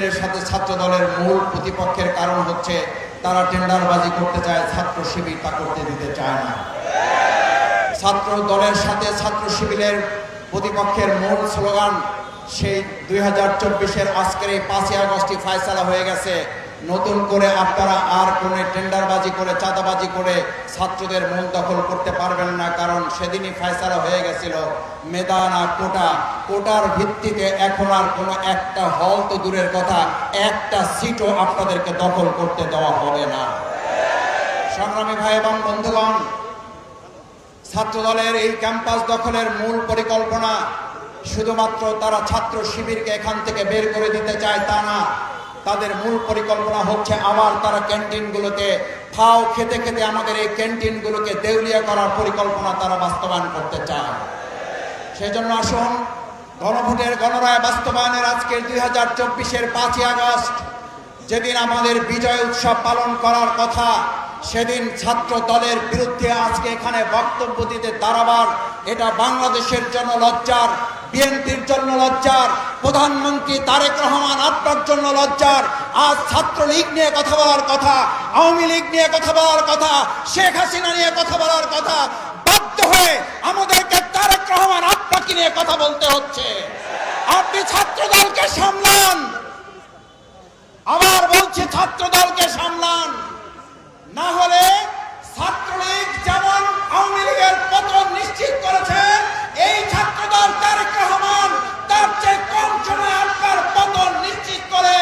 শিবিরের সাথে ছাত্র দলের মূল প্রতিপক্ষের কারণ হচ্ছে তারা টেন্ডারবাজি করতে চায়, ছাত্র শিবির তা করতে দিতে চায় না। ছাত্র দলের সাথে ছাত্র শিবিরের প্রতিপক্ষের মূল স্লোগান সেই 2024-এর আজকের এই 5ই আগস্টই ফয়সালা হয়ে গেছে। নতুন করে আপনারা আর কোনো টেন্ডারবাজি করে চাঁদাবাজি করে ছাত্রদের মন দখল করতে পারবেন না, কারণ সেদিনই ফয়সালা হয়ে গেছিল মেধা না কোটা। কোটার ভিত্তিতে এখন আর কোনো একটা হল তো দূরের কথা, একটা সিটও আপনাদেরকে দখল করতে দেওয়া হবে না। সংগ্রামী ভাই এবং বন্ধুগণ, ছাত্রদলের এই ক্যাম্পাস দখলের মূল পরিকল্পনা শুধুমাত্র তারা ছাত্র শিবিরকে এখান থেকে বের করে দিতে চায় তা না, তাদের মূল পরিকল্পনা হচ্ছে আবার তারা ক্যান্টিনগুলোকে ফাও খেতে খেতে আমাদের এই ক্যান্টিনগুলোকে দেউলিয়া করার পরিকল্পনা তারা বাস্তবায়ন করতে চায়। সেজন্য আসুন গণভোটের গণরায় বাস্তবায়নের আজকের 2024-এর 5ই আগস্ট যেদিন আমাদের বিজয় উৎসব পালন করার কথা, সেদিন ছাত্র দলের বিরুদ্ধে আজকে এখানে বক্তব্য দিতে দাঁড়াবার এটা বাংলাদেশের জন্য লজ্জার, বিএনপির জন্য লজ্জার, প্রধানমন্ত্রী তারেক রহমান আপনার জন্য লজ্জার। আজ ছাত্রলীগ নিয়ে কথা বলার কথা, আওয়ামী লীগ নিয়ে কথা বলার কথা, শেখ হাসিনা নিয়ে কথা বলার কথা, বাধ্য হয়ে আমাদেরকে তারেক রহমান আপনাকে নিয়ে কথা বলতে হচ্ছে। আপনি ছাত্র দলকে সামলান, আবার বলছি ছাত্র দলকে সামলান, না হলে ছাত্রলীগ যেমন আওয়ামী লীগের পতন নিশ্চিত করেছে, এই ছাত্রদল তারেক রহমান তার চেয়ে কম সময়ে আপনার পতন নিশ্চিত করে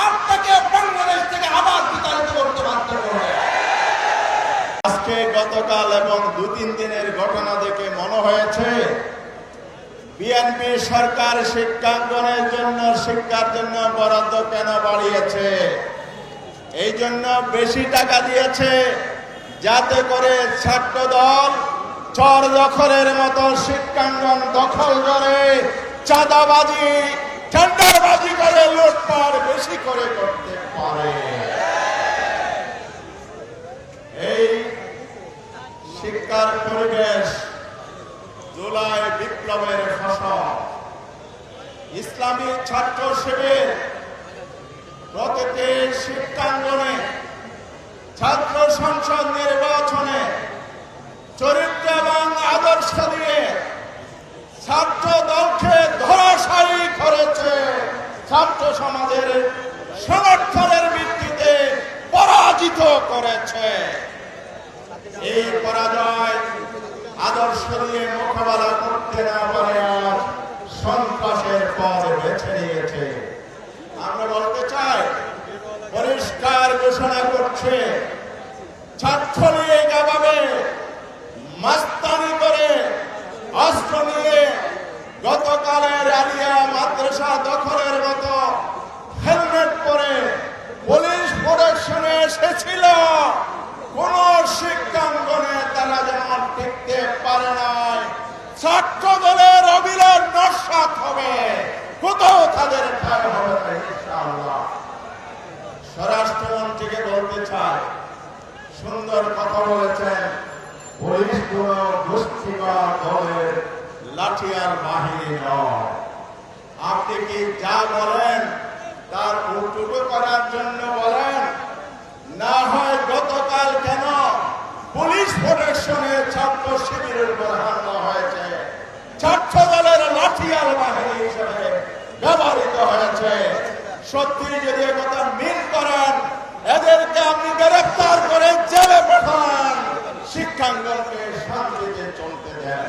আপনাকে বাংলাদেশ থেকে আবার বিতাড়িত করতে বাধ্য করবে। আজকে গতকাল এবং 2-3 দিনের ঘটনা দেখে মনে হয়েছে বিএনপি সরকার শিক্ষাঙ্গনের জন্য, শিক্ষার জন্য বরাদ্দ কেন বাড়িয়েছে? এই জন্য বেশি টাকা দিয়েছে যাতে করে ছাত্র দল চর দখলের মতো শিক্ষাঙ্গন দখল করে চাঁদাবাজি, টেন্ডারবাজি করে লুটপাট বেশি করে করতে পারে। এই শিক্ষার পরিবেশ জুলাই বিপ্লবের ফসল। ইসলামী ছাত্র শিবির প্রতিটি শিক্ষাঙ্গনে, ছাত্র সংসদ নির্বাচনে চরিত্র এবং আদর্শ দিয়ে ছাত্র দলকে ধরাশায়ী করেছে, ছাত্র সমাজের সমর্থনের ভিত্তিতে পরাজিত করেছে। এই পরাজয় আদর্শ দিয়ে মোকাবেলা করতে না পারে আর সন্ত্রাসের পথ বেছে নিয়েছে। আমরা বলতে চাই, পরিষ্কার ঘোষণা করছে ছাত্রলীগ এভাবে মাস্তানি করে অস্ত্র নিয়ে গতকালের আলিয়া মাদ্রাসা দখলের মতো হেলমেট পরে পুলিশ প্রোটেকশনে এসেছিল। কোন শিক্ষাঙ্গনে তারা যেমন টিকতে পারে নাই, ছাত্র দলের অবিলম্ব নস্যাৎ হবে, কোথাও তাদের ঠাঁই হবে না ইনশাআল্লাহ। স্বরাষ্ট্রমন্ত্রীকে বলতে চাই, সুন্দর কথা বলেছেন, পুলিশ কোন গোষ্ঠীবাদ দলের লাঠিয়ার বাহিনী নয়। আপনি কি যা বলেন তার উল্টো করার জন্য বলেন? না হয় গতকাল কেন পুলিশ প্রোটেকশনে ছাত্র শিবিরের উপর হামলা হয়েছে, ছাত্র দলের লাঠিয়াল বাহিনী হিসেবে ব্যবহৃত হয়েছে। সত্যি যদি একথা মিল করেন, এদেরকে আপনি গ্রেফতার করে জেলে পাঠান, শিক্ষাঙ্গনকে শান্তিতে চলতে দেন।